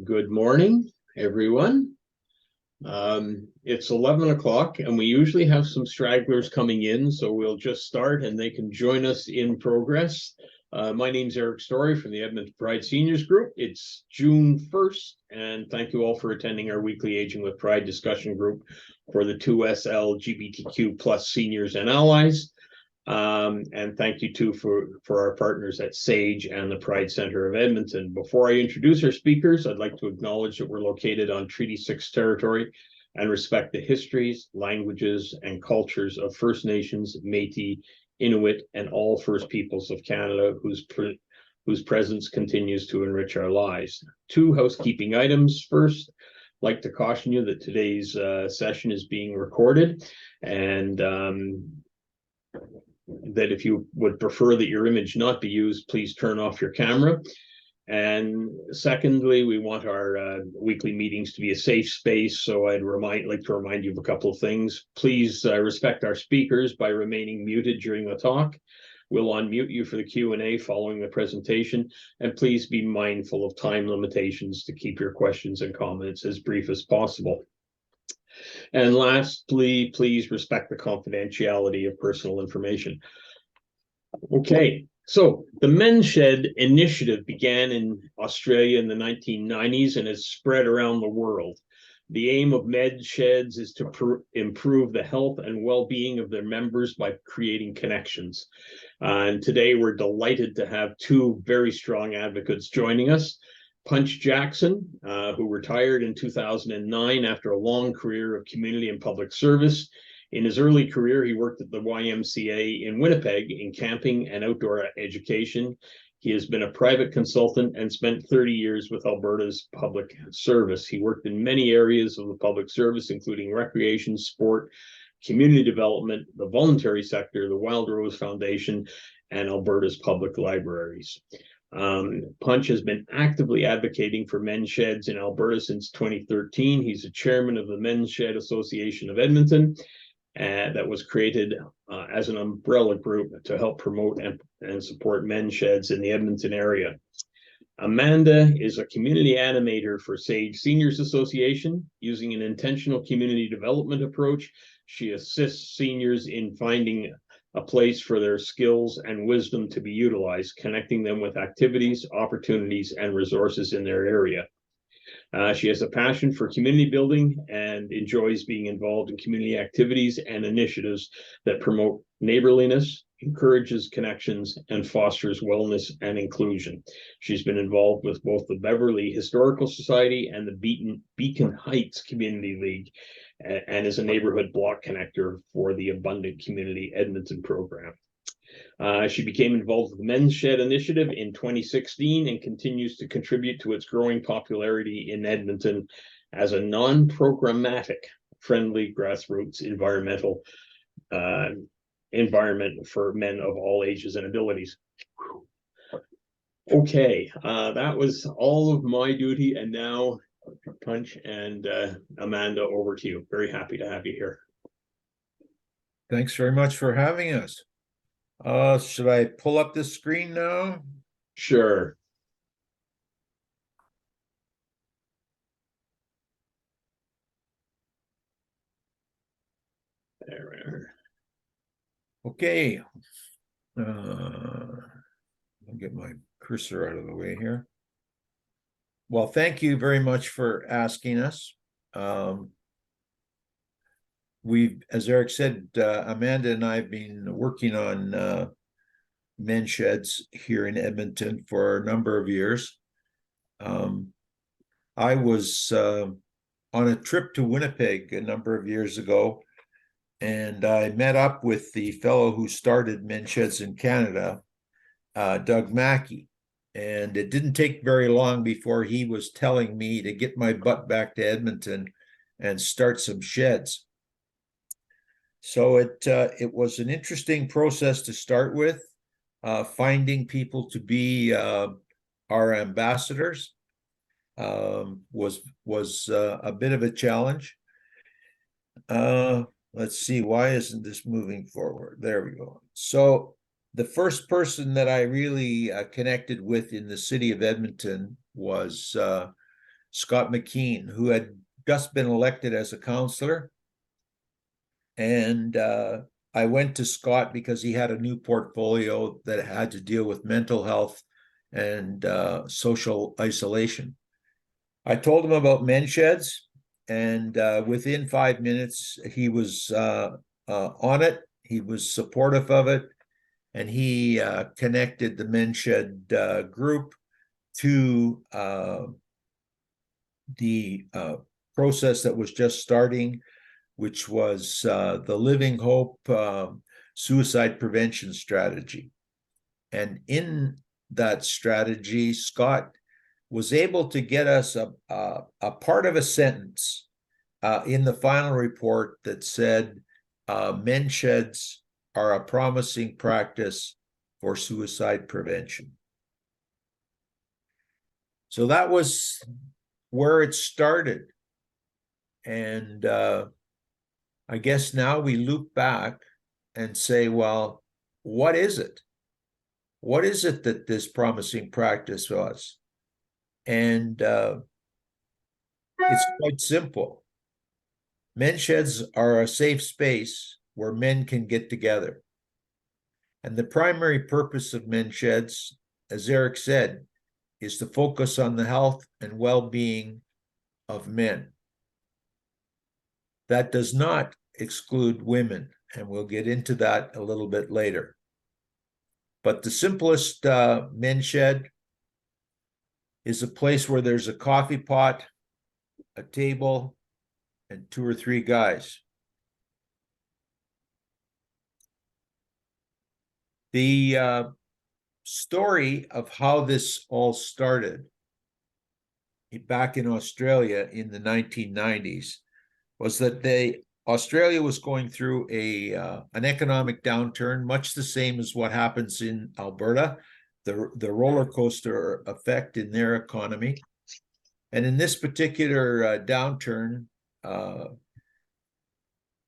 Good morning, everyone. It's 11 o'clock, and we usually have some stragglers coming in, so we'll just start and they can join us in progress. My name's Eric Story from the Edmonton Pride Seniors Group. It's June 1st, and thank you all for attending our weekly Aging with Pride discussion group for the 2S LGBTQ plus seniors and allies. And thank you too for our partners at SAGE and the Pride Center of Edmonton. Before I introduce our speakers, I'd like to acknowledge that we're located on Treaty 6 territory and respect the histories, languages, and cultures of First Nations, Métis, Inuit, and all First Peoples of Canada whose presence continues to enrich our lives. Two housekeeping items. First, I'd like to caution you that today's session is being recorded, and that if you would prefer that your image not be used, please turn off your camera. And secondly, we want our weekly meetings to be a safe space, so I'd like to remind you of a couple of things. Please respect our speakers by remaining muted during the talk. We'll unmute you for the Q&A following the presentation, and please be mindful of time limitations to keep your questions and comments as brief as possible. And lastly, please respect the confidentiality of personal information. Okay, so the Men's Shed initiative began in Australia in the 1990s and has spread around the world. The aim of Men's Sheds is to improve the health and well-being of their members by creating connections. And today we're delighted to have two very strong advocates joining us. Punch Jackson, who retired in 2009 after a long career of community and public service. In his early career, he worked at the YMCA in Winnipeg in camping and outdoor education. He has been a private consultant and spent 30 years with Alberta's public service. He worked in many areas of the public service, including recreation, sport, community development, the voluntary sector, the Wild Rose Foundation, and Alberta's public libraries. Punch has been actively advocating for men's sheds in Alberta since 2013. He's a chairman of the Men's Shed Association of Edmonton, that was created as an umbrella group to help promote and support men's sheds in the Edmonton area. Amanda is a community animator for SAGE Seniors Association. Using an intentional community development approach, she assists seniors in finding a place for their skills and wisdom to be utilized, connecting them with activities, opportunities, and resources in their area. She has a passion for community building and enjoys being involved in community activities and initiatives that promote neighborliness, encourages connections, and fosters wellness and inclusion. She's been involved with both the Beverly Historical Society and the Beacon Heights Community League, and is a neighborhood block connector for the Abundant Community Edmonton Program. She became involved with the Men's Shed initiative in 2016 and continues to contribute to its growing popularity in Edmonton as a non-programmatic, friendly grassroots environment for men of all ages and abilities. Okay, that was all of my duty, and now Punch and Amanda, over to you. Very happy to have you here. Thanks very much for having us. Should I pull up this screen now? Sure. There we are. Okay. I'll get my cursor out of the way here. Well, thank you very much for asking us. As Eric said, Amanda and I have been working on men's sheds here in Edmonton for a number of years. I was on a trip to Winnipeg a number of years ago, and I met up with the fellow who started men's sheds in Canada, Doug Mackey. And it didn't take very long before he was telling me to get my butt back to Edmonton and start some sheds. So it was an interesting process to start with. Finding people to be our ambassadors was a bit of a challenge. Let's see, why isn't this moving forward? There we go. So the first person that I really connected with in the city of Edmonton was Scott McKean, who had just been elected as a councillor. And I went to Scott because he had a new portfolio that had to deal with mental health and social isolation. I told him about men's sheds, and within 5 minutes, he was on it. He was supportive of it, and he connected the men's shed group to the process that was just starting, which was the Living Hope suicide prevention strategy. And in that strategy, Scott was able to get us a part of a sentence in the final report that said, men's sheds are a promising practice for suicide prevention. So that was where it started. And I guess now we loop back and say, well, what is it? What is it that this promising practice was? And it's quite simple. Men's sheds are a safe space where men can get together. And the primary purpose of men's sheds, as Eric said, is to focus on the health and well-being of men. That does not exclude women, and we'll get into that a little bit later. But the simplest men's shed is a place where there's a coffee pot, a table, and 2 or 3 guys. The story of how this all started back in Australia in the 1990s was that Australia was going through an economic downturn, much the same as what happens in Alberta, the roller coaster effect in their economy. And in this particular downturn,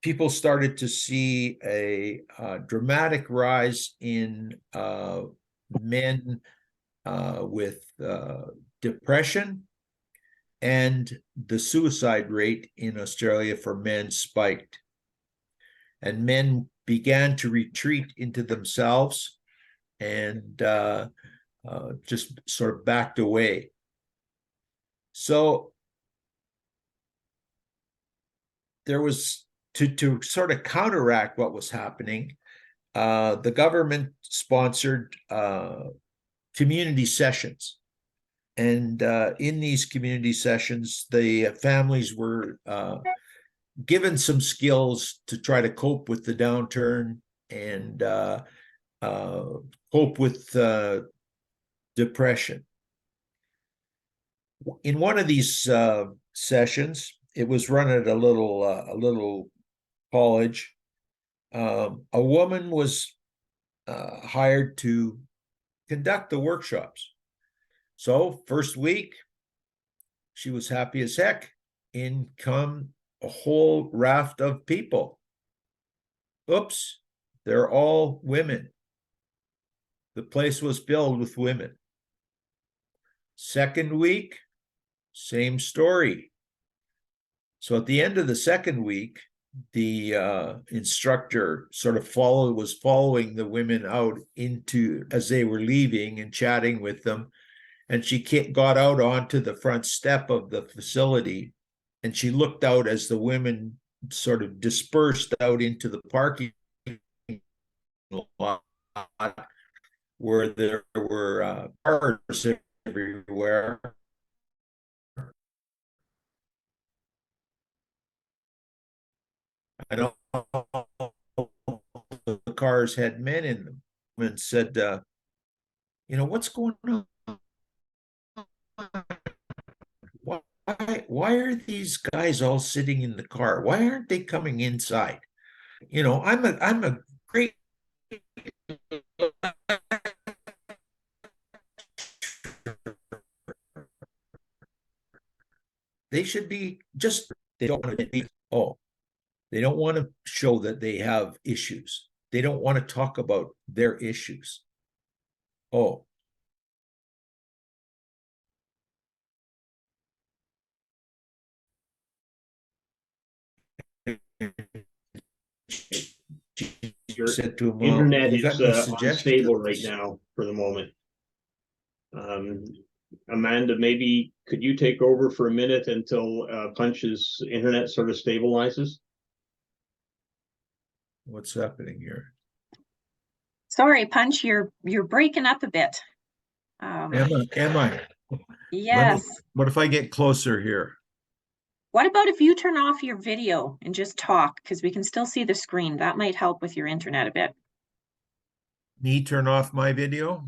people started to see a dramatic rise in men with depression, and the suicide rate in Australia for men spiked. And men began to retreat into themselves and just sort of backed away. So there was, to sort of counteract what was happening, the government sponsored community sessions. And in these community sessions, the families were given some skills to try to cope with the downturn and cope with depression. In one of these sessions, it was run at a little college. A woman was hired to conduct the workshops. So first week, she was happy as heck. In come a whole raft of people. Oops, they're all women. The place was filled with women. Second week, same story. So at the end of the second week, the instructor sort of was following the women out as they were leaving and chatting with them. And she got out onto the front step of the facility, and she looked out as the women sort of dispersed out into the parking lot where there were cars everywhere. And all the cars had men in them, and said, what's going on? Why are these guys all sitting in the car? Why aren't they coming inside? I'm a great they should be just they don't want to be they don't want to show that they have issues. They don't want to talk about their issues. Your said to him, well, internet you got is any suggestions? unstable right now for the moment. Um, Amanda, maybe could you take over for a minute until Punch's internet sort of stabilizes? What's happening here? Sorry, Punch, you're breaking up a bit. Am I? Yes. What if I get closer here? What about if you turn off your video and just talk, because we can still see the screen. That might help with your internet a bit. Me turn off my video?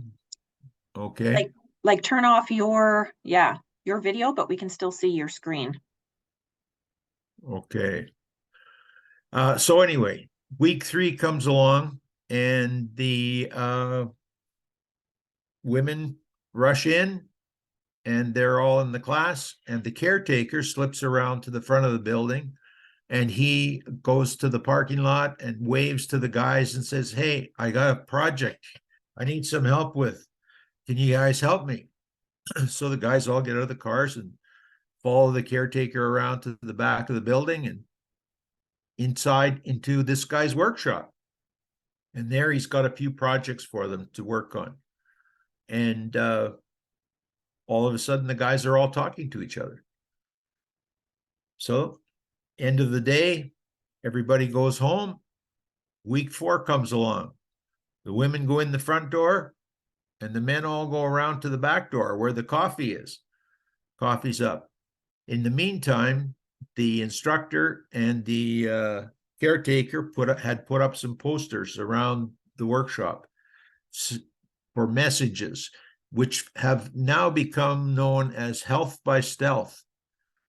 Okay. Like turn off your video, but we can still see your screen. Okay. So anyway, week 3 comes along and the women rush in and they're all in the class, and the caretaker slips around to the front of the building and he goes to the parking lot and waves to the guys and says, "Hey, I got a project I need some help with. Can you guys help me?" So the guys all get out of the cars and follow the caretaker around to the back of the building and inside into this guy's workshop. And there he's got a few projects for them to work on. And all of a sudden, the guys are all talking to each other. So, end of the day, everybody goes home. Week 4 comes along. The women go in the front door, and the men all go around to the back door where the coffee is. Coffee's up. In the meantime, the instructor and the caretaker had put up some posters around the workshop for messages, which have now become known as health by stealth.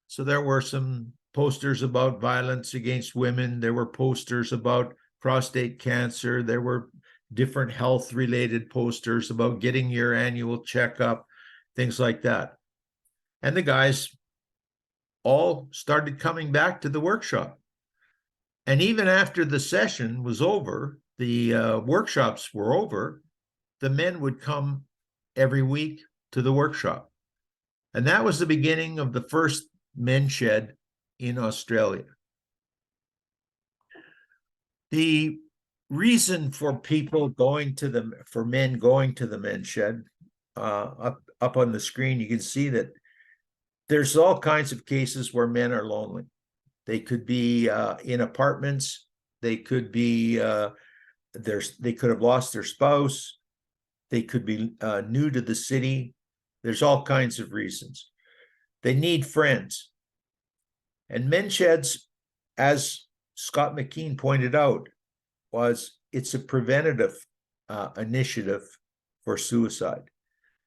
So there were some posters about violence against women. There were posters about prostate cancer. There were different health-related posters about getting your annual checkup, things like that. And the guys all started coming back to the workshop. And even after the session was over, the workshops were over, the men would come every week to the workshop. And that was the beginning of the first men's shed in Australia. The reason for men going to the men's shed, up on the screen, you can see that there's all kinds of cases where men are lonely. They could be in apartments. They could be they could have lost their spouse. They could be new to the city. There's all kinds of reasons. They need friends. And men's sheds, as Scott McKean pointed out, it's a preventative initiative for suicide,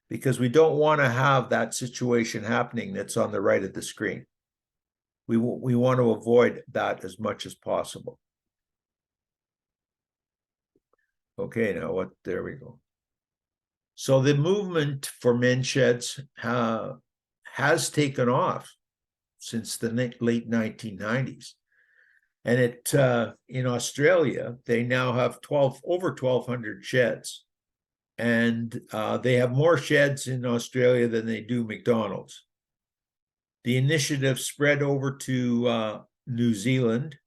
because we don't want to have that situation happening that's on the right of the screen. We want to avoid that as much as possible. Okay, now there we go. So the movement for men's sheds has taken off since the late 1990s. And in Australia, they now have over 1,200 sheds. And they have more sheds in Australia than they do McDonald's. The initiative spread over to New Zealand.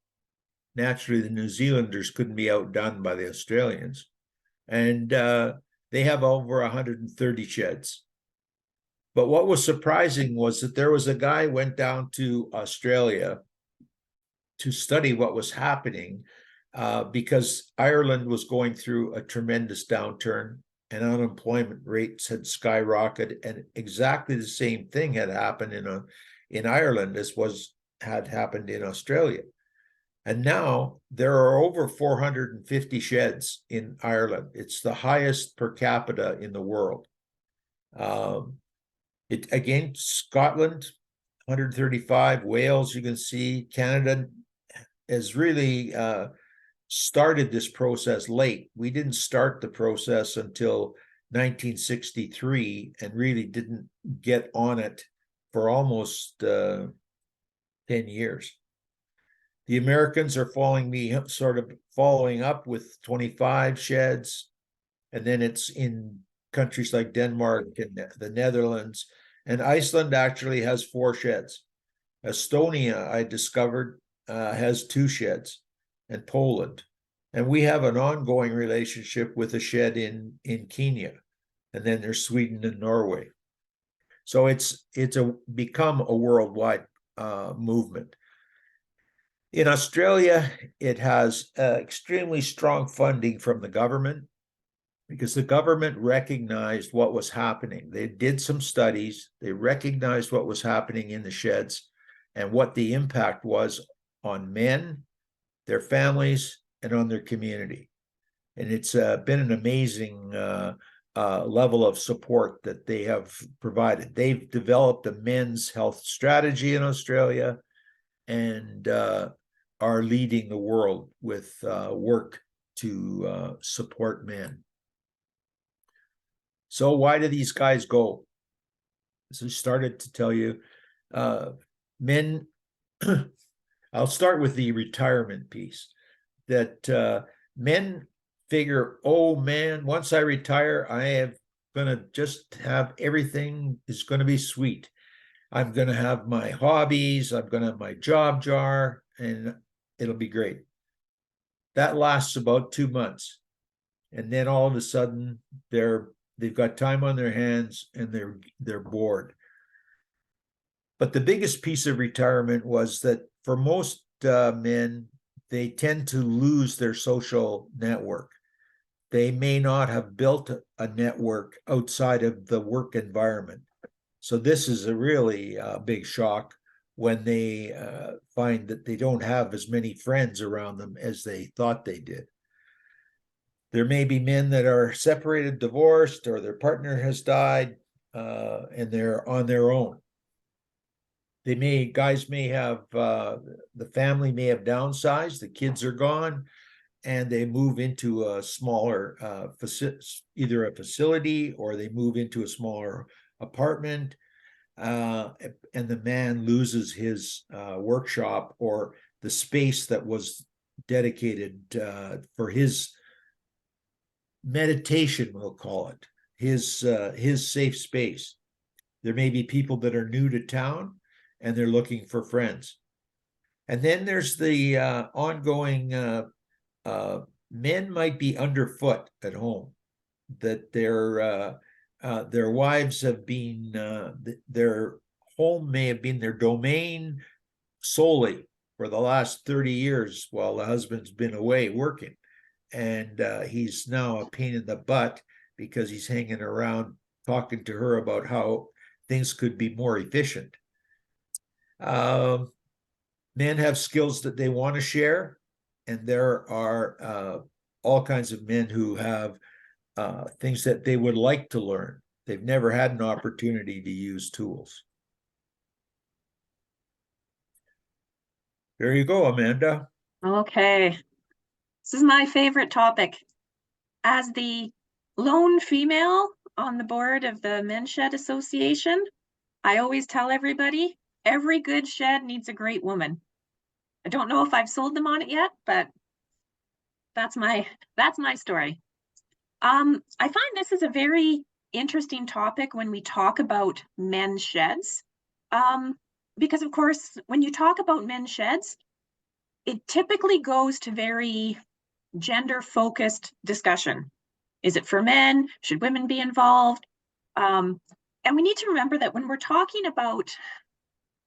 Naturally, the New Zealanders couldn't be outdone by the Australians. And they have over 130 sheds. But what was surprising was that there was a guy who went down to Australia to study what was happening because Ireland was going through a tremendous downturn and unemployment rates had skyrocketed, and exactly the same thing had happened in Ireland as had happened in Australia. And now there are over 450 sheds in Ireland. It's the highest per capita in the world. Again, Scotland, 135, Wales, you can see. Canada has really started this process late. We didn't start the process until 1963 and really didn't get on it for almost 10 years. The Americans are sort of following up with 25 sheds, and then it's in countries like Denmark and the Netherlands, and Iceland actually has 4 sheds. Estonia, I discovered, has 2 sheds, and Poland. And we have an ongoing relationship with a shed in Kenya. And then there's Sweden and Norway. So it's become a worldwide movement. In Australia, it has extremely strong funding from the government, because the government recognized what was happening. They did some studies, they recognized what was happening in the sheds and what the impact was on men, their families, and on their community. And it's been an amazing level of support that they have provided. They've developed a men's health strategy in Australia, and are leading the world with work to support men. So why do these guys go? As I started to tell you, men, I'll start with the retirement piece, that men figure, oh man, once I retire, I am gonna just have everything is gonna be sweet. I'm gonna have my hobbies, I'm gonna have my job jar, and it'll be great. That lasts about 2 months. And then all of a sudden they've got time on their hands and they're bored. But the biggest piece of retirement was that for most men, they tend to lose their social network. They may not have built a network outside of the work environment. So this is a really big shock when they find that they don't have as many friends around them as they thought they did. There may be men that are separated, divorced, or their partner has died, and they're on their own. Guys may have, the family may have downsized, the kids are gone, and they move into a smaller, either a facility, or they move into a smaller apartment, and the man loses his workshop, or the space that was dedicated for his meditation, we'll call it, his safe space. There may be people that are new to town and they're looking for friends. And then there's the ongoing men might be underfoot at home, that their wives have been, their home may have been their domain solely for the last 30 years while the husband's been away working. And he's now a pain in the butt because he's hanging around talking to her about how things could be more efficient. Men have skills that they want to share, and there are all kinds of men who have things that they would like to learn. They've never had an opportunity to use tools. There you go, Amanda. Okay. This is my favorite topic. As the lone female on the board of the Men's Shed Association, I always tell everybody, every good shed needs a great woman. I don't know if I've sold them on it yet, but that's my story. I find this is a very interesting topic when we talk about men's sheds, because of course, when you talk about men's sheds, it typically goes to very gender-focused discussion. Is it for men? Should women be involved? And we need to remember that when we're talking about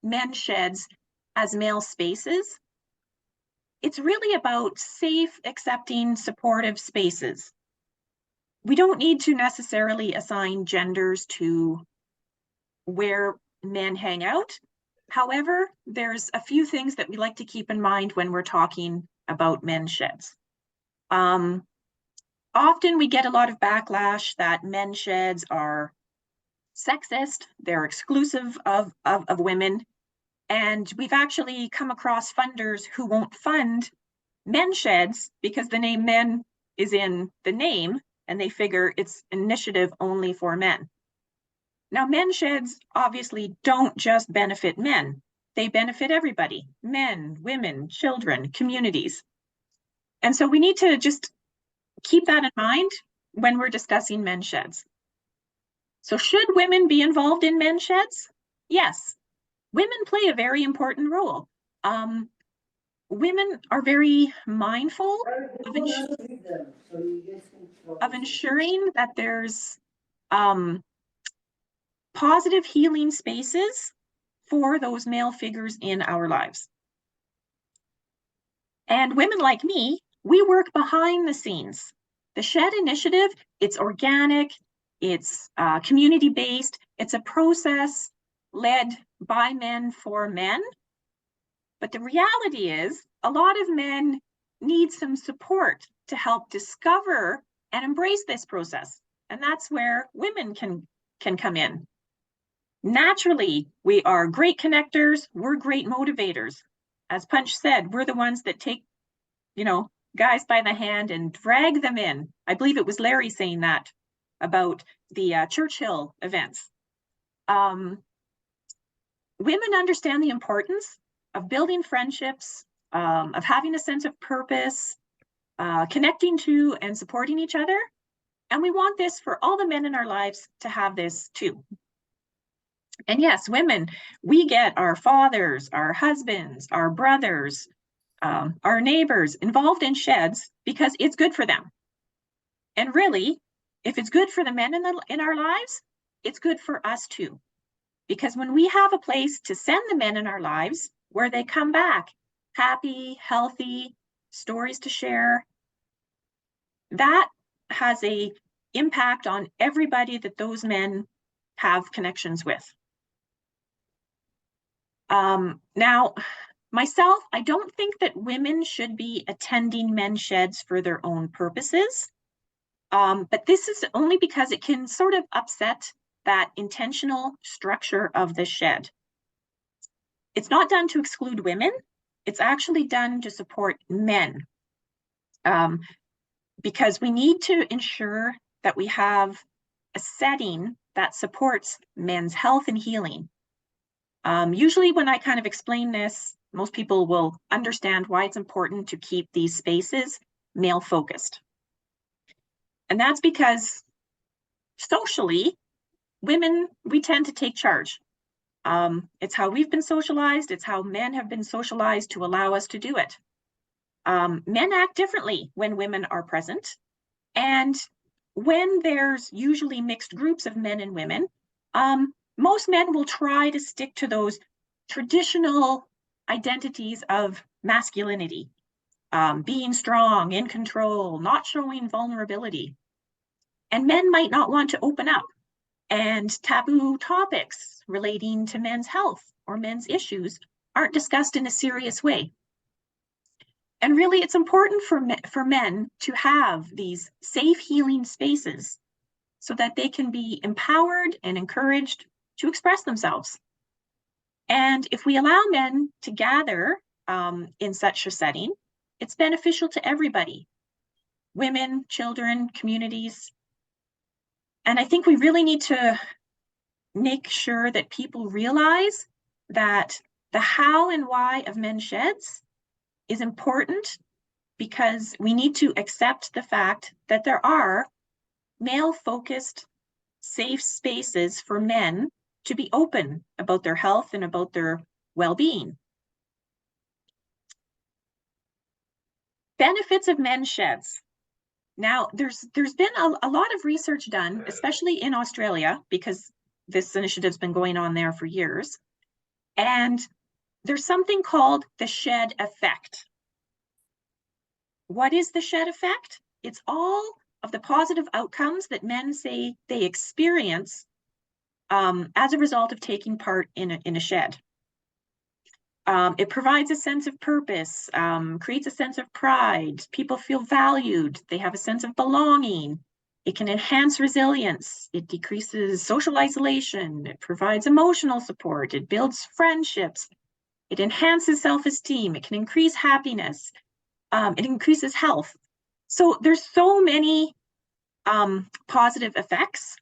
men's sheds as male spaces, it's really about safe, accepting, supportive spaces. We don't need to necessarily assign genders to where men hang out. However, there's a few things that we like to keep in mind when we're talking about men's sheds. Often we get a lot of backlash that men's sheds are sexist, they're exclusive of women, and we've actually come across funders who won't fund men's sheds because the name men is in the name, and they figure it's initiative only for men. Now, men's sheds obviously don't just benefit men, they benefit everybody, men, women, children, communities. And so we need to just keep that in mind when we're discussing men's sheds. So should women be involved in men's sheds? Yes, women play a very important role. women are very mindful of, of ensuring that there's positive healing spaces for those male figures in our lives. And women like me, we work behind the scenes. The Shed Initiative, it's organic, it's community-based, it's a process led by men for men. But the reality is, a lot of men need some support to help discover and embrace this process. And that's where women can come in. Naturally, we are great connectors, we're great motivators. As Punch said, we're the ones that take, you know, guys by the hand and drag them in. I believe it was Larry saying that about the Churchill events. Women understand the importance of building friendships, of having a sense of purpose, connecting to and supporting each other. And we want this for all the men in our lives to have this too. And yes, women, we get our fathers, our husbands, our brothers, our neighbors involved in sheds because it's good for them. And really, if it's good for the men in our lives, it's good for us too. Because when we have a place to send the men in our lives where they come back happy, healthy, stories to share, that has an impact on everybody that those men have connections with. Now, myself, I don't think that women should be attending men's sheds for their own purposes. But this is only because it can sort of upset that intentional structure of the shed. It's not done to exclude women. It's actually done to support men. Because we need to ensure that we have a setting that supports men's health and healing. Usually when I kind of explain this, most people will understand why it's important to keep these spaces male-focused. And that's because socially, women, we tend to take charge. It's how we've been socialized. It's how men have been socialized to allow us to do it. Men act differently when women are present. And when there's usually mixed groups of men and women, most men will try to stick to those traditional identities of masculinity, being strong, in control, not showing vulnerability. And men might not want to open up, and taboo topics relating to men's health or men's issues aren't discussed in a serious way. And really, it's important for men to have these safe healing spaces so that they can be empowered and encouraged to express themselves. And if we allow men to gather in such a setting, it's beneficial to everybody, women, children, communities. And I think we really need to make sure that people realize that the how and why of men's sheds is important, because we need to accept the fact that there are male-focused, safe spaces for men to be open about their health and about their well-being. Benefits of men's sheds. Now, there's been a lot of research done, especially in Australia, because this initiative's been going on there for years. And there's something called the shed effect. What is the shed effect? It's all of the positive outcomes that men say they experience as a result of taking part in a shed. It provides a sense of purpose, creates a sense of pride. People feel valued. They have a sense of belonging. It can enhance resilience. It decreases social isolation. It provides emotional support. It builds friendships. It enhances self-esteem. It can increase happiness. It increases health. So there's so many positive effects.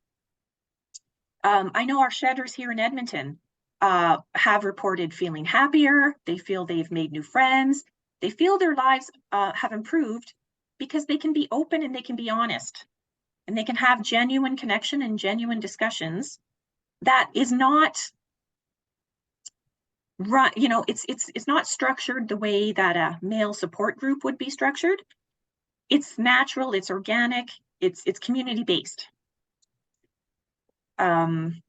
I know our shedders here in Edmonton have reported feeling happier. They feel they've made new friends. They feel their lives have improved because they can be open and they can be honest. And they can have genuine connection and genuine discussions that is not run, you know, it's not structured the way that a male support group would be structured. It's natural, it's organic, it's community based. And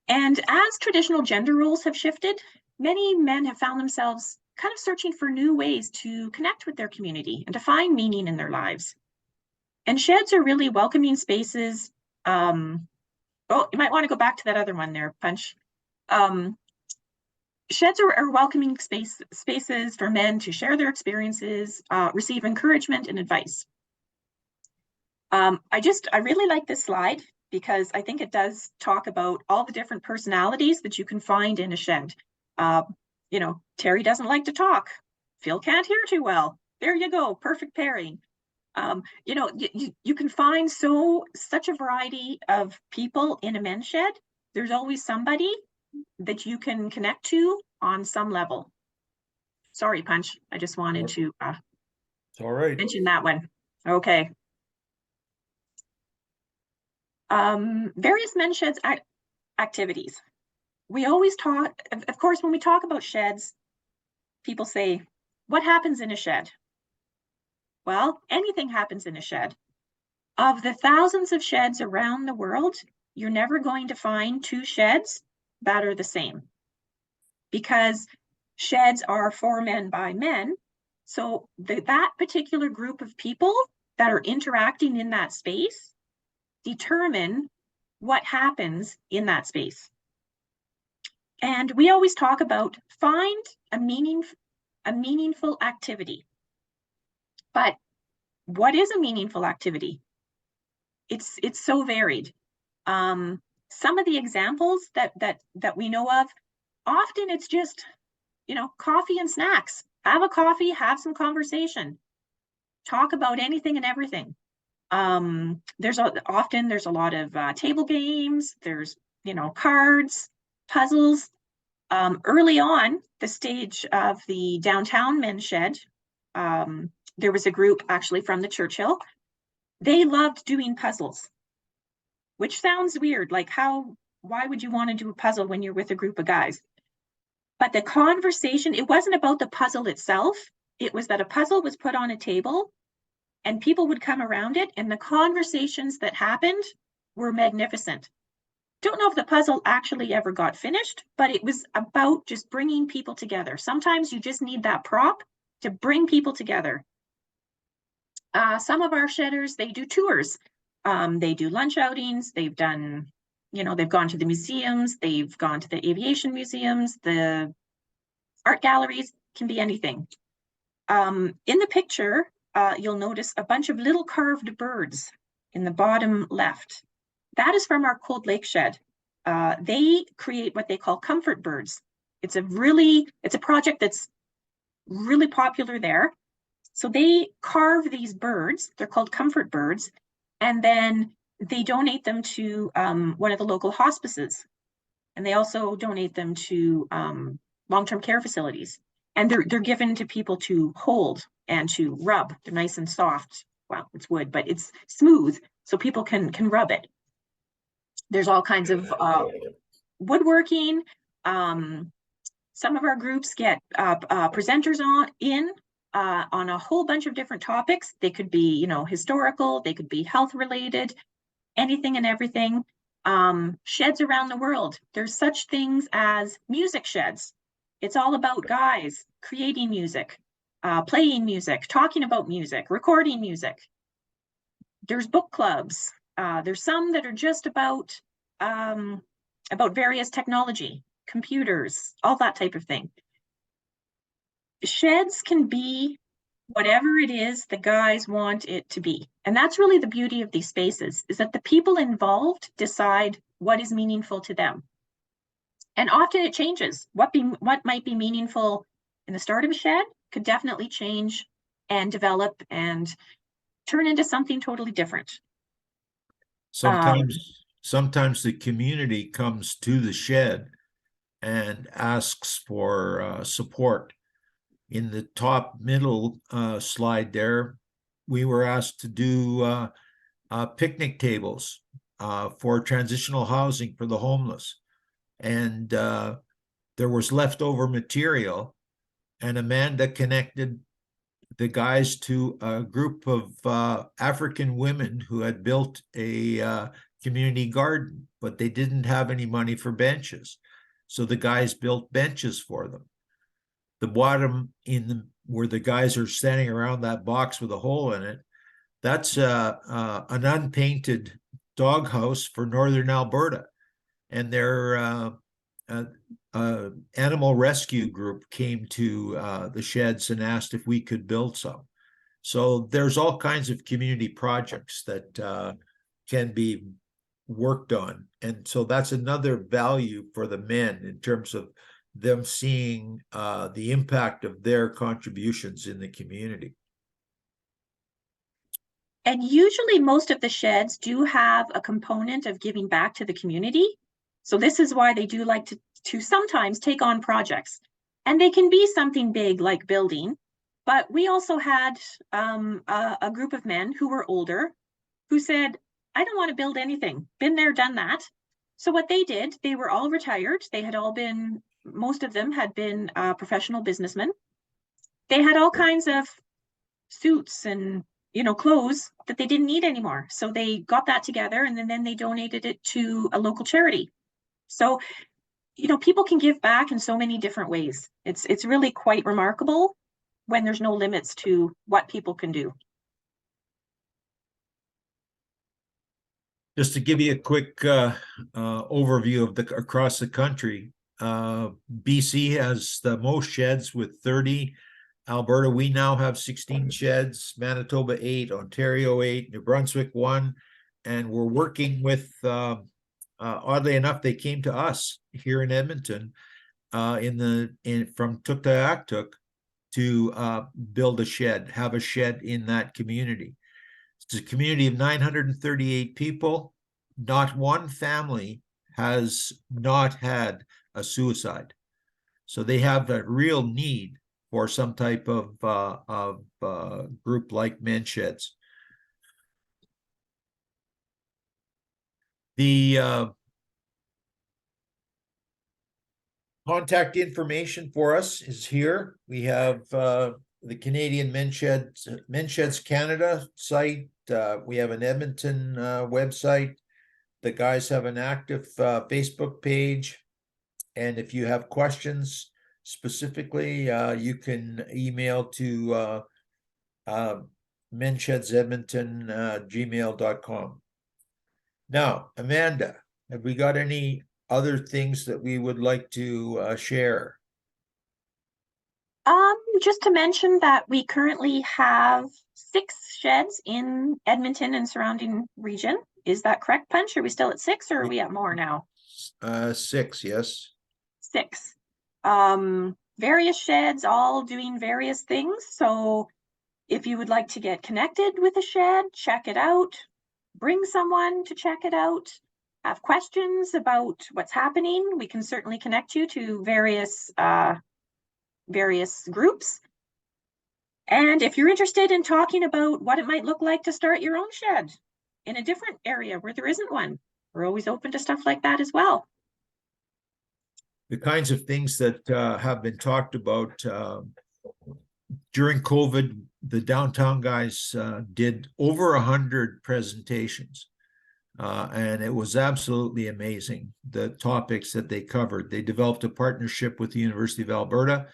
as traditional gender roles have shifted, many men have found themselves kind of searching for new ways to connect with their community and to find meaning in their lives. And sheds are really welcoming spaces. Oh, you might want to go back to that other one there, Punch. Sheds are welcoming spaces for men to share their experiences, receive encouragement and advice. I really like this slide because I think it does talk about all the different personalities that you can find in a shed. You know, Terry doesn't like to talk. Phil can't hear too well. There you go, perfect pairing. You know, you can find such a variety of people in a men's shed. There's always somebody that you can connect to on some level. Sorry, Punch. I just wanted to It's all right. mention that one. Okay. Various men's sheds activities. We always talk, of course, when we talk about sheds, people say, what happens in a shed? Well, anything happens in a shed. Of the thousands of sheds around the world, you're never going to find two sheds that are the same, because sheds are for men by men. So that particular group of people that are interacting in that space determine what happens in that space. And we always talk about find a meaningful activity. But what is a meaningful activity? It's so varied. Some of the examples that we know of, often it's just, you know, coffee and snacks. Have a coffee, have some conversation, talk about anything and everything. There's a lot of table games. There's, you know, cards, puzzles. Early on the stage of the downtown men's shed, there was a group actually from the Churchill. They loved doing puzzles, which sounds weird. Like, why would you want to do a puzzle when you're with a group of guys? But the conversation, it wasn't about the puzzle itself. It was that a puzzle was put on a table and people would come around it, and the conversations that happened were magnificent. Don't know if the puzzle actually ever got finished, but it was about just bringing people together. Sometimes you just need that prop to bring people together. Some of our shedders, they do tours. They do lunch outings. They've done, you know, they've gone to the museums. They've gone to the aviation museums, the art galleries, can be anything. In the picture, you'll notice a bunch of little carved birds in the bottom left. That is from our Cold Lake shed. They create what they call comfort birds. It's a project that's really popular there. So they carve these birds, they're called comfort birds, and then they donate them to one of the local hospices. And they also donate them to long-term care facilities. And they're given to people to hold and to rub. They're nice and soft. Well, it's wood, but it's smooth, so people can rub it. There's all kinds of woodworking. Some of our groups get presenters on a whole bunch of different topics. They could be, you know, historical, they could be health related, anything and everything. Sheds around the world. There's such things as music sheds. It's all about guys creating music, playing music, talking about music, recording music. There's book clubs. There's some that are just about various technology, computers, all that type of thing. Sheds can be whatever it is the guys want it to be. And that's really the beauty of these spaces, is that the people involved decide what is meaningful to them. And often it changes. What might be meaningful in the start of a shed could definitely change and develop and turn into something totally different. Sometimes the community comes to the shed and asks for support. In the top middle slide there, we were asked to do picnic tables for transitional housing for the homeless. And there was leftover material, and Amanda connected the guys to a group of African women who had built a community garden, but they didn't have any money for benches. So the guys built benches for them. The bottom where the guys are standing around that box with a hole in it, that's an unpainted doghouse for Northern Alberta. And their animal rescue group came to the sheds and asked if we could build some. So there's all kinds of community projects that can be worked on. And so that's another value for the men in terms of them seeing the impact of their contributions in the community. And usually most of the sheds do have a component of giving back to the community. So this is why they do like to sometimes take on projects. And they can be something big like building. But we also had a group of men who were older who said, I don't want to build anything. Been there, done that. So what they did, they were all retired. They had all been, most of them had been professional businessmen. They had all kinds of suits and clothes that they didn't need anymore. So they got that together and then they donated it to a local charity. So, people can give back in so many different ways. It's really quite remarkable when there's no limits to what people can do. Just to give you a quick overview of across the country, BC has the most sheds with 30. Alberta, we now have 16 sheds, Manitoba 8, Ontario 8, New Brunswick 1, and we're working with, oddly enough, they came to us here in Edmonton from Tuktoyaktuk to build a shed, have a shed in that community. It's a community of 938 people. Not one family has not had a suicide. So they have a real need for some type of group like Men Sheds. The contact information for us is here. We have the Canadian Men Sheds Canada site. We have an Edmonton website. The guys have an active Facebook page. And if you have questions specifically, you can email to menshedsedmonton@gmail.com. Now, Amanda, have we got any other things that we would like to share? Just to mention that we currently have 6 sheds in Edmonton and surrounding region. Is that correct, Punch? Are we still at 6 or are we at more now? 6, yes. 6. Various sheds all doing various things. So if you would like to get connected with a shed, check it out, bring someone to check it out, have questions about what's happening, we can certainly connect you to various groups. And if you're interested in talking about what it might look like to start your own shed in a different area where there isn't one, we're always open to stuff like that as well. The kinds of things that have been talked about during COVID, the downtown guys did over 100 presentations. And it was absolutely amazing, the topics that they covered. They developed a partnership with the University of Alberta,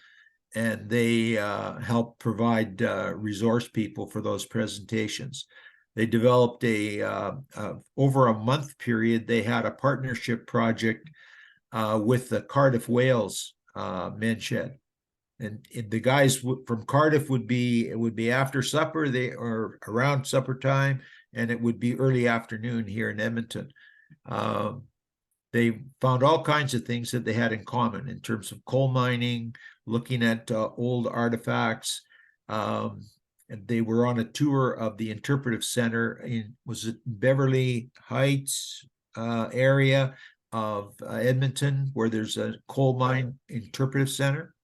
and they helped provide resource people for those presentations. They developed over a month period, they had a partnership project with the Cardiff, Wales Men Shed. And the guys from Cardiff it would be after supper, or around supper time, and it would be early afternoon here in Edmonton. They found all kinds of things that they had in common in terms of coal mining, looking at old artifacts. And they were on a tour of the interpretive center was it Beverly Heights area of Edmonton, where there's a coal mine interpretive center.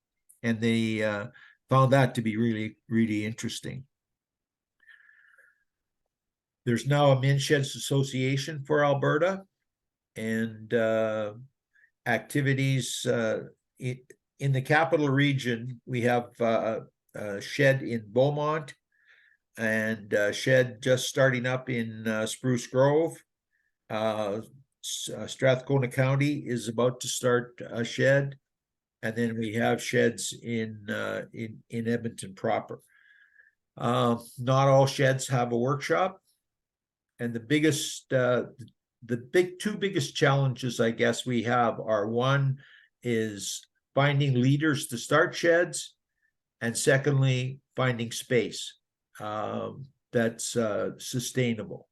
And they found that to be really, really interesting. There's now a Men Sheds Association for Alberta, and activities in the capital region, we have a shed in Beaumont and a shed just starting up in Spruce Grove. Strathcona County is about to start a shed, and then we have sheds in Edmonton proper. Not all sheds have a workshop, and the two biggest challenges I guess we have are, one is finding leaders to start sheds, and secondly, finding space that's sustainable.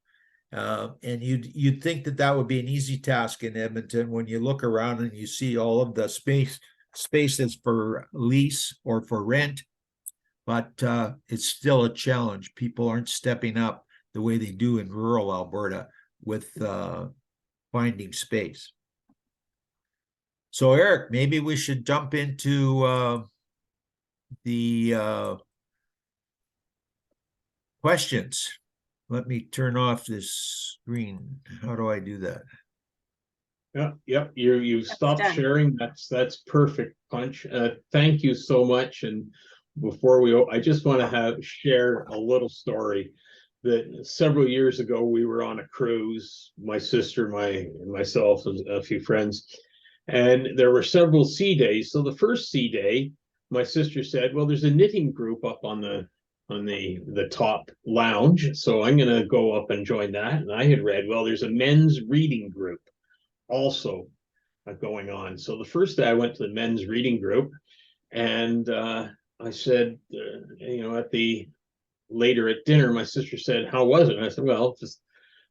And you'd think that would be an easy task in Edmonton when you look around and you see all of the spaces for lease or for rent, but it's still a challenge. People aren't stepping up the way they do in rural Alberta with finding space. So Eric, maybe we should jump into the questions. Let me turn off this screen. How do I do that? Yep. You stopped done. sharing. That's perfect, Punch. Thank you so much. And before I just want to share a little story that several years ago we were on a cruise, my sister, myself, and a few friends, and there were several sea days. So the first sea day, my sister said, "Well, there's a knitting group up on the top lounge, so I'm going to go up and join that." And I had read, well, there's a men's reading group also going on. So the first day I went to the men's reading group, and I said, later at dinner, my sister said, "How was it?" And I said, "Well, just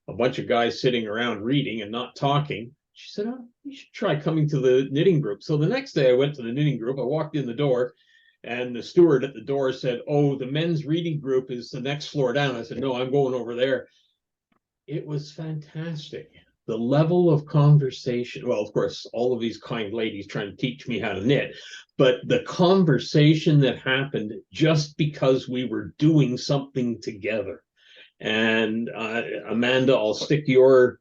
a bunch of guys sitting around reading and not talking." She said, "Oh, you should try coming to the knitting group." So the next day I went to the knitting group. I walked in the door, and the steward at the door said, "Oh, the men's reading group is the next floor down." I said, "No, I'm going over there." It was fantastic. The level of conversation. Well, of course, all of these kind ladies trying to teach me how to knit, but the conversation that happened just because we were doing something together. And Amanda, I'll stick your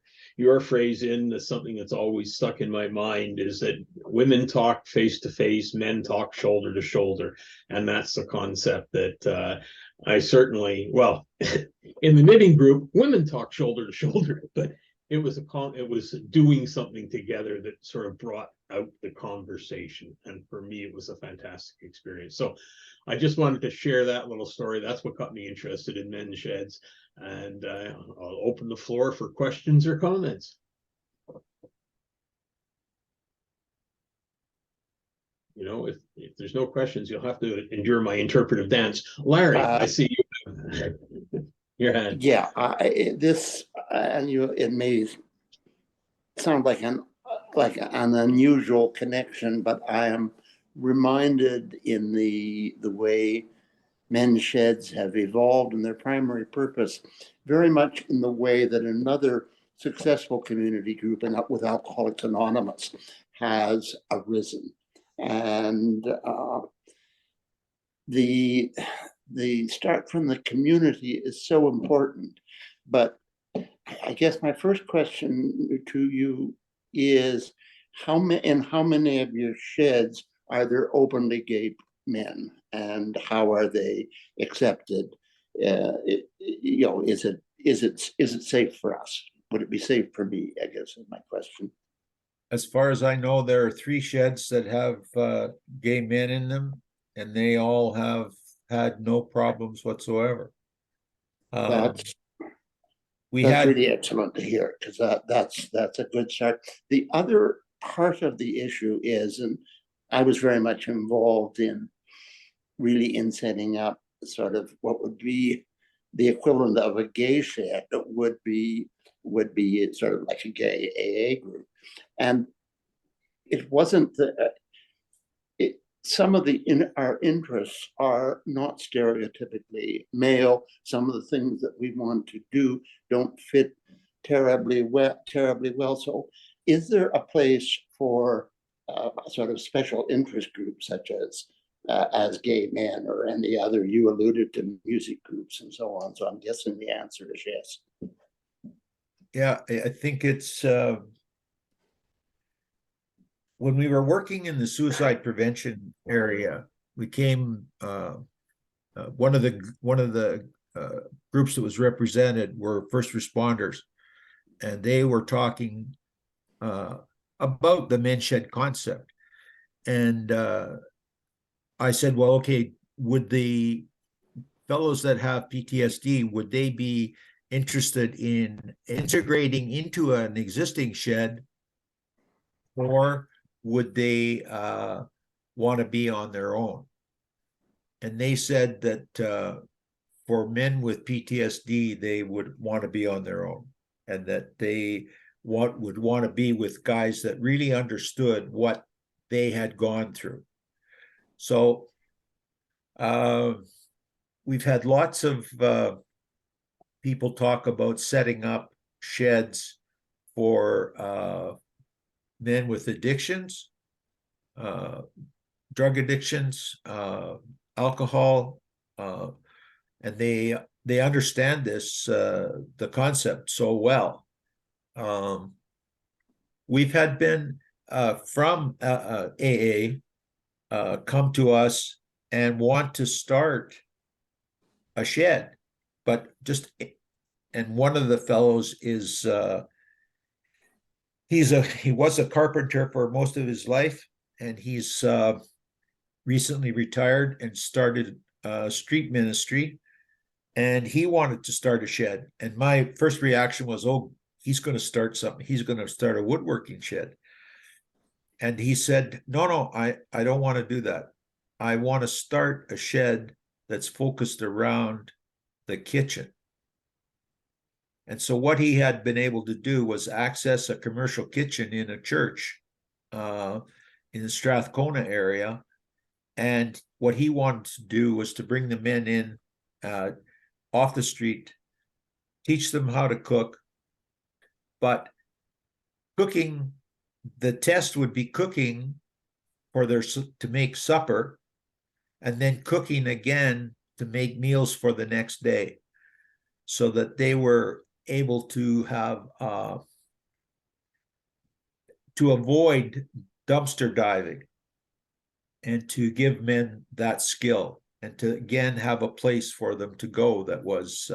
phrase in as something that's always stuck in my mind, is that women talk face to face, men talk shoulder to shoulder. And that's the concept that I certainly, well, in the knitting group, women talk shoulder to shoulder, but it was doing something together that sort of brought out the conversation. And for me, it was a fantastic experience. So I just wanted to share that little story. That's what got me interested in men's sheds. And I'll open the floor for questions or comments. If there's no questions, you'll have to endure my interpretive dance. Larry, I see you. Your hand. Yeah, it may sound like an unusual connection, but I am reminded in the way men's sheds have evolved and their primary purpose, very much in the way that another successful community group, and with Alcoholics Anonymous, has arisen. And the start from the community is so important. But I guess my first question to you is, in how many of your sheds are there openly gay men, and how are they accepted? Is it safe for us? Would it be safe for me, I guess, is my question. As far as I know, there are 3 sheds that have gay men in them, and they all have had no problems whatsoever. That's really excellent to hear, because that's a good start. The other part of the issue is, and I was very much involved in setting up sort of what would be the equivalent of a gay shed, that would be sort of like a gay AA group. And it wasn't some of our interests are not stereotypically male. Some of the things that we want to do don't fit terribly well. So is there a place for sort of special interest groups, such as gay men or any other? You alluded to music groups and so on. So I'm guessing the answer is yes. Yeah, I think it's when we were working in the suicide prevention area, we came, one of the groups that was represented were first responders, and they were talking about the men's shed concept. And I said, well, okay, would the fellows that have PTSD, would they be interested in integrating into an existing shed, or would they want to be on their own? And they said that for men with PTSD, they would want to be on their own, and that they would want to be with guys that really understood what they had gone through. So we've had lots of people talk about setting up sheds for men with addictions, drug addictions, alcohol, and they understand this the concept so well. We've had men from AA come to us and want to start a shed, but and one of the fellows is he was a carpenter for most of his life, and he's recently retired and started street ministry, and he wanted to start a shed. And my first reaction was, oh, he's going to start something. He's going to start a woodworking shed. And he said, no, I don't want to do that. I want to start a shed that's focused around the kitchen. And so what he had been able to do was access a commercial kitchen in a church in the Strathcona area. And what he wanted to do was to bring the men in off the street, teach them how to cook. But cooking, the test would be cooking for to make supper, and then cooking again to make meals for the next day, so that they were able to have to avoid dumpster diving, and to give men that skill, and to again have a place for them to go that was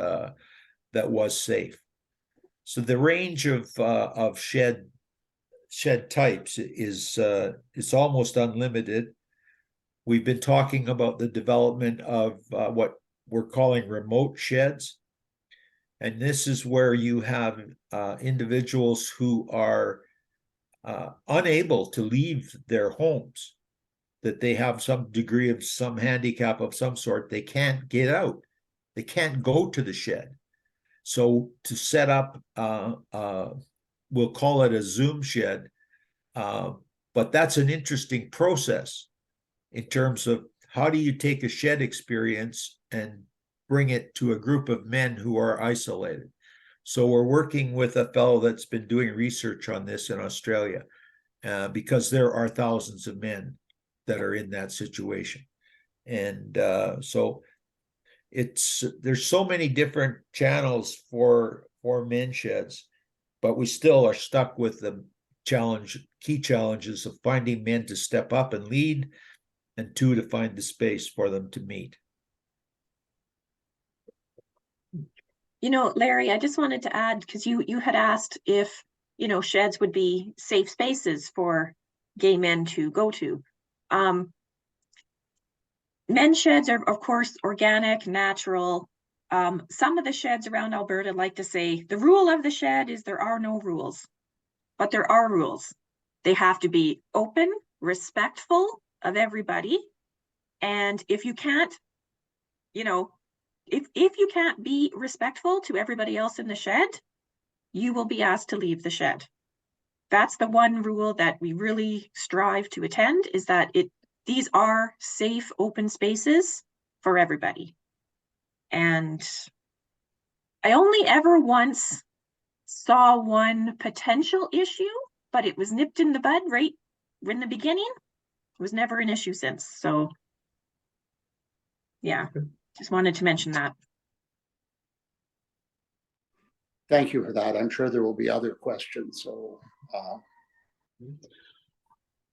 safe. So the range of shed types is almost unlimited. We've been talking about the development of what we're calling remote sheds. And this is where you have individuals who are unable to leave their homes, that they have some degree of some handicap of some sort. They can't get out. They can't go to the shed. So to set up, we'll call it a Zoom shed, but that's an interesting process in terms of how do you take a shed experience and bring it to a group of men who are isolated. So we're working with a fellow that's been doing research on this in Australia, because there are thousands of men that are in that situation. And so there's so many different channels for men sheds, but we still are stuck with the key challenges of finding men to step up and lead, and two, to find the space for them to meet. You know, Larry, I just wanted to add, because you had asked if, sheds would be safe spaces for gay men to go to. Men's sheds are, of course, organic, natural. Some of the sheds around Alberta like to say the rule of the shed is there are no rules, but there are rules. They have to be open, respectful of everybody. And if you can't, if you can't be respectful to everybody else in the shed, you will be asked to leave the shed. That's the one rule that we really strive to attend, is that these are safe, open spaces for everybody. And I only ever once saw one potential issue, but it was nipped in the bud right in the beginning. It was never an issue since. So yeah, just wanted to mention that. Thank you for that. I'm sure there will be other questions. So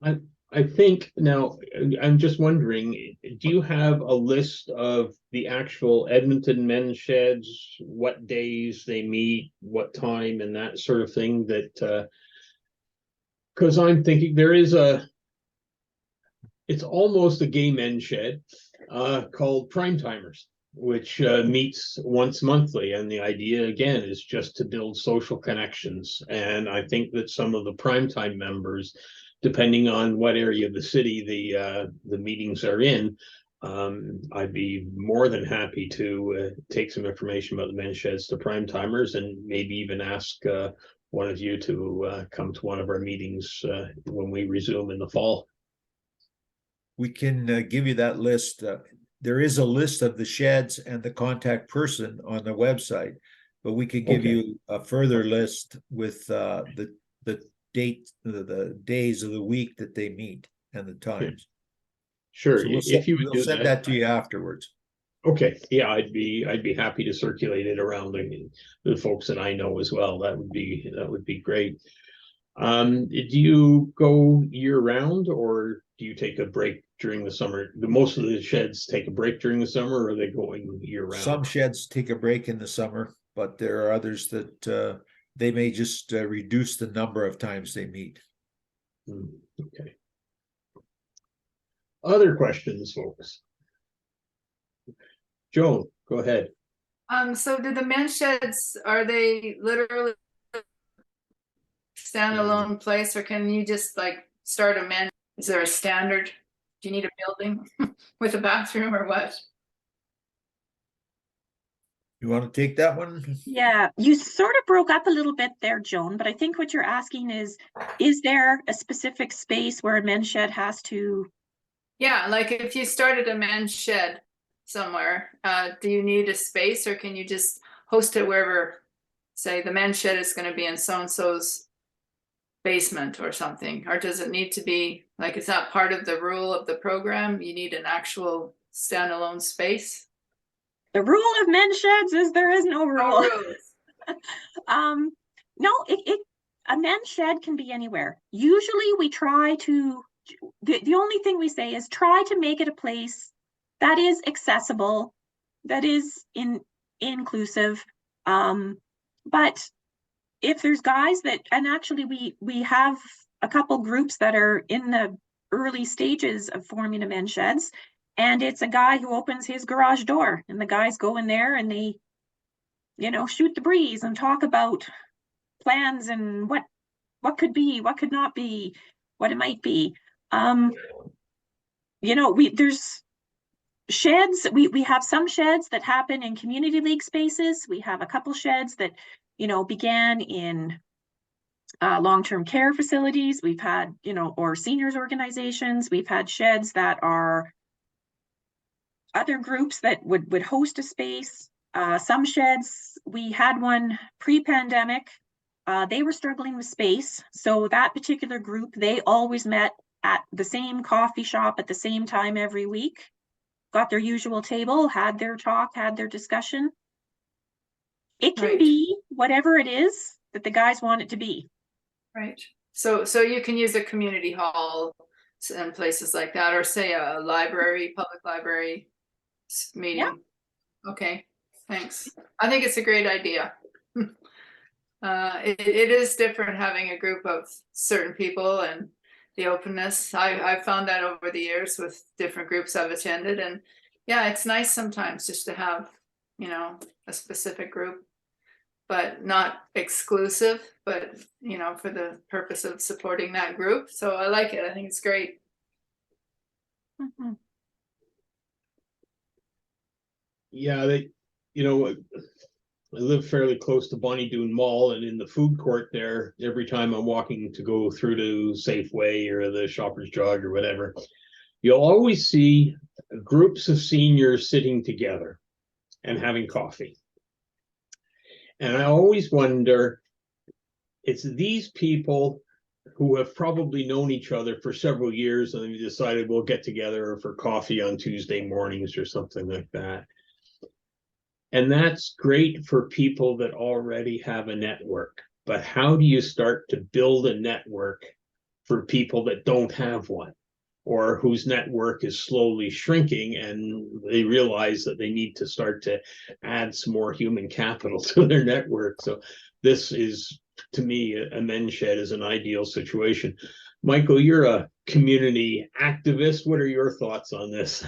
I think now, I'm just wondering, do you have a list of the actual Edmonton men's sheds, what days they meet, what time and that sort of thing that, because I'm thinking it's almost a gay men's shed called Prime Timers, which meets once monthly. And the idea again is just to build social connections. And I think that some of the primetime members, depending on what area of the city the meetings are in, I'd be more than happy to take some information about the men's sheds to prime timers and maybe even ask one of you to come to one of our meetings when we resume in the fall. We can give you that list. There is a list of the sheds and the contact person on the website, but we could give you a further list with the date, the days of the week that they meet and the times. Sure, So if you would do send that to you afterwards. Okay, yeah, I'd be happy to circulate it around the folks that I know as well. That would be great. Do you go year round, or do you take a break during the summer? Most of the sheds take a break during the summer, or are they going year round? Some sheds take a break in the summer, but there are others that they may just reduce the number of times they meet. Okay. Other questions, folks? Joan, go ahead. So do the men's sheds, are they literally standalone place, or can you just like start a men? Is there a standard? Do you need a building with a bathroom or what? You want to take that one? Yeah, you sort of broke up a little bit there, Joan, but I think what you're asking is there a specific space where a men's shed has to? Yeah, like if you started a men's shed somewhere, do you need a space, or can you just host it wherever, say the men's shed is going to be in so-and-so's basement or something? Or does it need to be, like, it's not part of the rule of the program, you need an actual standalone space? The rule of men's sheds is there is no rule. No, a men's shed can be anywhere. Usually we try to, the only thing we say is try to make it a place that is accessible, that is inclusive. But if there's guys that, and actually we have a couple groups that are in the early stages of forming a men's sheds, and it's a guy who opens his garage door and the guys go in there and they, shoot the breeze and talk about plans and what could be, what could not be, what it might be. There's sheds, we have some sheds that happen in community league spaces. We have a couple sheds that, began in long-term care facilities. We've had, or seniors organizations. We've had sheds that are other groups that would host a space. Some sheds, we had one pre-pandemic. They were struggling with space. So that particular group, they always met at the same coffee shop at the same time every week, got their usual table, had their talk, had their discussion. It can be whatever it is that the guys want it to be. Right. So you can use a community hall and places like that, or say a library, public library meeting. Yeah. Okay, thanks. I think it's a great idea. It is different having a group of certain people and the openness. I've found that over the years with different groups I've attended, and yeah, it's nice sometimes just to have, a specific group, but not exclusive, but for the purpose of supporting that group. So I like it. I think it's great. Mm-hmm. Yeah, I live fairly close to Bonnie Doon Mall, and in the food court there, every time I'm walking to go through to Safeway or the Shoppers Drug or whatever, you'll always see groups of seniors sitting together and having coffee. And I always wonder, it's these people who have probably known each other for several years and they decided we'll get together for coffee on Tuesday mornings or something like that. And that's great for people that already have a network. But how do you start to build a network for people that don't have one, or whose network is slowly shrinking, and they realize that they need to start to add some more human capital to their network. So this is, to me, a men's shed is an ideal situation. Michael, you're a community activist. What are your thoughts on this?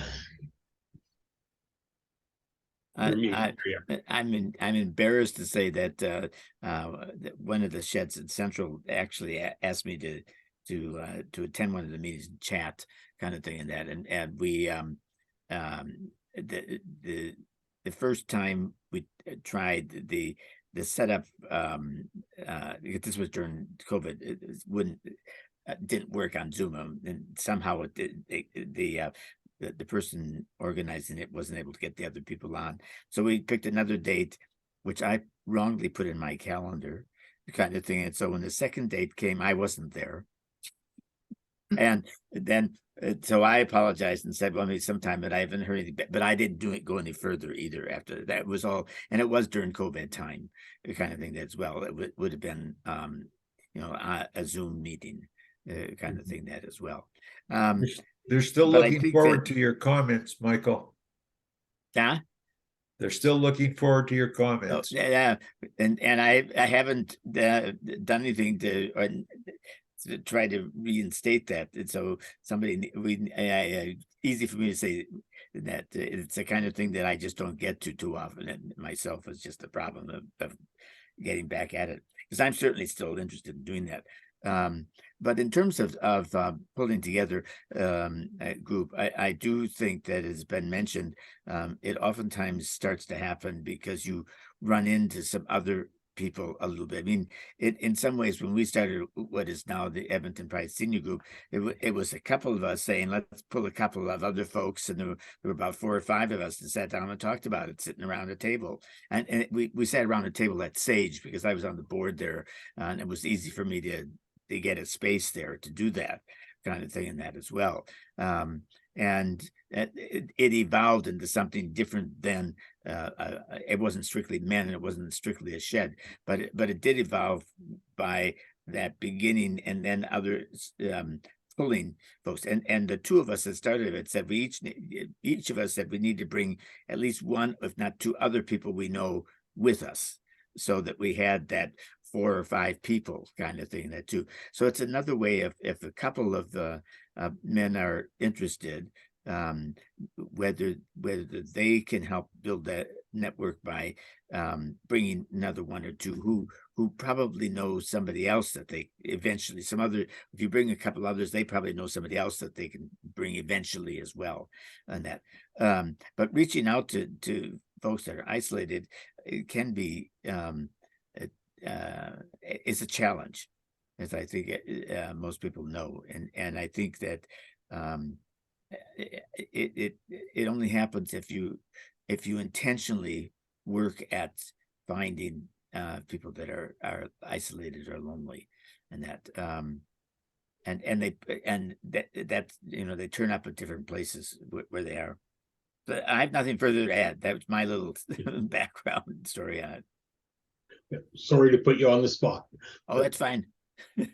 I'm embarrassed to say that one of the sheds in Central actually asked me to attend one of the meetings and chat kind of thing, and we the first time we tried the setup, this was during COVID, it didn't work on Zoom, and somehow it did. The person organizing it wasn't able to get the other people on. So we picked another date, which I wrongly put in my calendar, kind of thing. And so when the second date came, I wasn't there. And then, so I apologized and said, well, maybe sometime, but I haven't heard anything, but I didn't go any further either after that. Was all, and it was during COVID time, the kind of thing as well. It would have been, a Zoom meeting, kind of thing that as well. They're still looking forward to your comments, Michael. Yeah, they're still looking forward to your comments. Oh, yeah, and I haven't done anything to try to reinstate that. And so easy for me to say that it's the kind of thing that I just don't get to too often, and myself is just the problem of getting back at it, because I'm certainly still interested in doing that. But in terms of pulling together a group, I do think that has been mentioned. It oftentimes starts to happen because you run into some other people a little bit. I mean, in some ways, when we started what is now the Edmonton Pride Senior Group, it was a couple of us saying, let's pull a couple of other folks, and there were about 4 or 5 of us that sat down and talked about it, sitting around a table. And we sat around a table at Sage because I was on the board there, and it was easy for me to get a space there to do that kind of thing, and that as well. And it evolved into something different than it wasn't strictly men, and it wasn't strictly a shed, but it did evolve by that beginning, and then others pulling folks. And the 2 of us that started it said each of us said we need to bring at least 1, if not 2 other people we know with us, so that we had that 4 or 5 people kind of thing, that too. So it's another way of, if a couple of the men are interested, whether they can help build that network by bringing another 1 or 2 who probably know somebody else that they eventually, if you bring a couple others, they probably know somebody else that they can bring eventually as well, and that. But reaching out to folks that are isolated, it can be it's a challenge, as I think most people know, and I think that it only happens if you intentionally work at finding people that are isolated or lonely, and that that they turn up at different places where they are. But I have nothing further to add. That was my little background story on it. Sorry to put you on the spot. Oh, that's fine. Do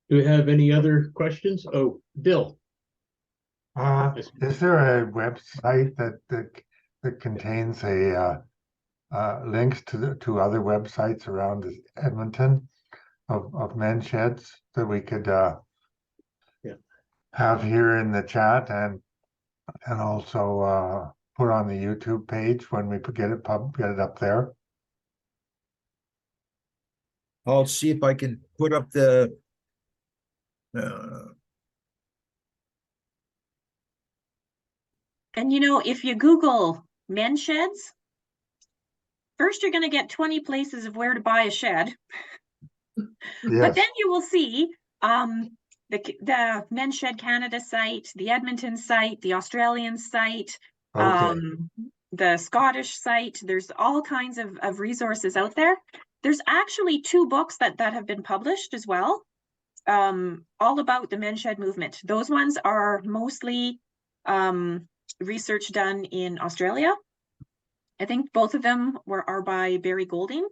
we have any other questions? Oh, Bill. Is there a website that contains a links to other websites around Edmonton of men's sheds that we could have here in the chat, and also put on the YouTube page when we get it up there? I'll see if I can put up the And if you Google men's sheds, first you're going to get 20 places of where to buy a shed. Yes. But then you will see the Men's Shed Canada site, the Edmonton site, the Australian site, the Scottish site. There's all kinds of resources out there. There's actually 2 books that have been published as well, all about the men's shed movement. Those ones are mostly research done in Australia. I think both of them are by Barry Golding.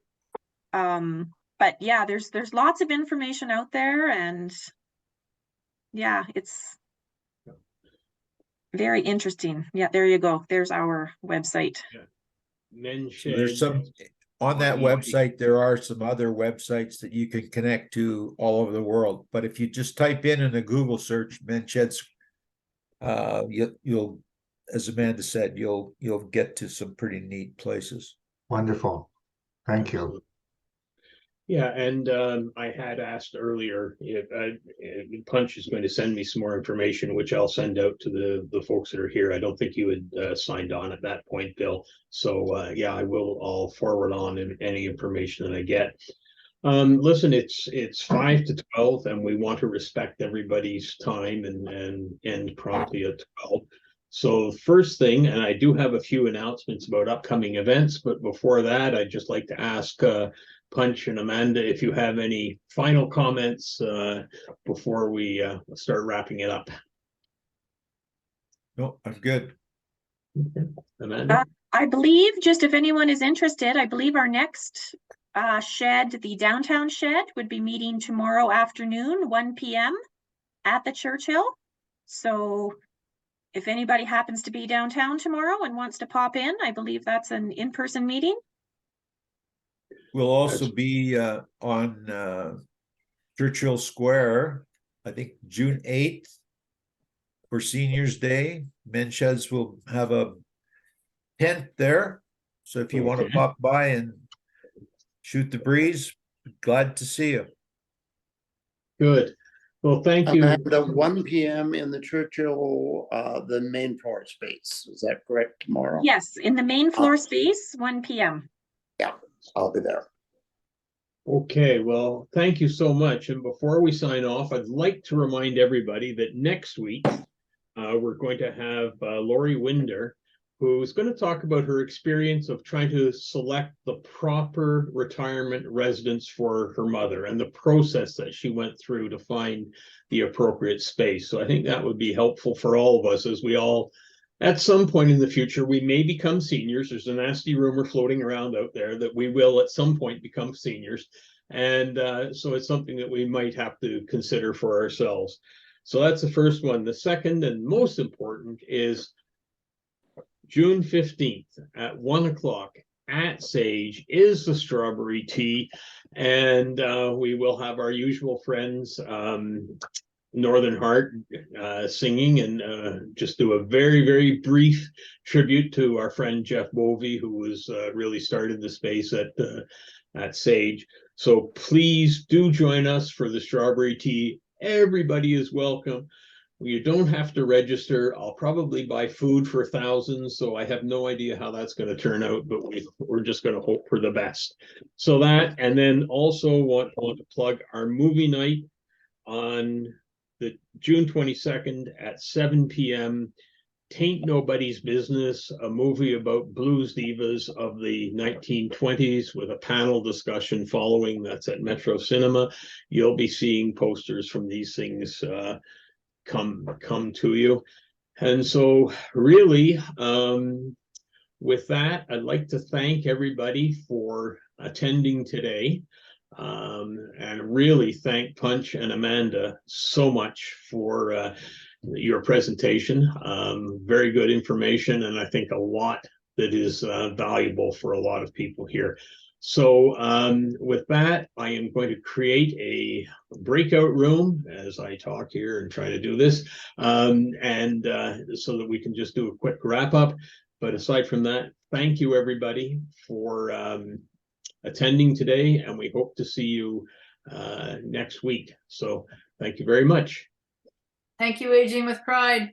But yeah, there's lots of information out there, and yeah, it's very interesting. Yeah, there you go. There's our website. So there's some on that website. There are some other websites that you can connect to all over the world. But if you just type in a Google search, Menshed's, you'll, as Amanda said, you'll get to some pretty neat places. Wonderful. Thank you. Yeah, and I had asked earlier if Punch is going to send me some more information, which I'll send out to the folks that are here. I don't think you had signed on at that point, Bill. So yeah, I'll forward on any information that I get. Listen, it's 5 to 12, and we want to respect everybody's time and end promptly at 12. So first thing, and I do have a few announcements about upcoming events, but before that, I'd just like to ask Punch and Amanda if you have any final comments before we start wrapping it up. No, I'm good. Amanda? I believe, just if anyone is interested, I believe our next shed, the downtown shed, would be meeting tomorrow afternoon, 1 p.m. at the Churchill. So if anybody happens to be downtown tomorrow and wants to pop in, I believe that's an in-person meeting. We'll also be on Churchill Square, I think June 8th for Seniors Day. Menshed's will have a tent there. So if you want to pop by and shoot the breeze, glad to see you. Good. Well, thank you. The 1 p.m. in the Churchill, the main floor space. Is that correct tomorrow? Yes, in the main floor space, 1 p.m. Yeah, I'll be there. Okay, well, thank you so much. And before we sign off, I'd like to remind everybody that next week we're going to have Lori Winder, who's going to talk about her experience of trying to select the proper retirement residence for her mother and the process that she went through to find the appropriate space. So I think that would be helpful for all of us, as we all, at some point in the future, we may become seniors. There's a nasty rumor floating around out there that we will at some point become seniors. And so it's something that we might have to consider for ourselves. So that's the first one. The second and most important is June 15th at 1 o'clock at Sage is the strawberry tea. And we will have our usual friends, Northern Heart, singing, and just do a very, very brief tribute to our friend Jeff Bovey, who was really started the space at Sage. So please do join us for the strawberry tea. Everybody is welcome. You don't have to register. I'll probably buy food for thousands, so I have no idea how that's going to turn out, but we're just going to hope for the best. So that, and then also want to plug our movie night on the June 22nd at 7 p.m. Tain't Nobody's Business, a movie about blues divas of the 1920s with a panel discussion following. That's at Metro Cinema. You'll be seeing posters from these things come to you. And so really, with that, I'd like to thank everybody for attending today. And really thank Punch and Amanda so much for your presentation. Very good information, and I think a lot that is valuable for a lot of people here. So with that, I am going to create a breakout room as I talk here and try to do this, and so that we can just do a quick wrap up. But aside from that, thank you everybody for attending today, and we hope to see you next week. So thank you very much. Thank you, Aging with Pride.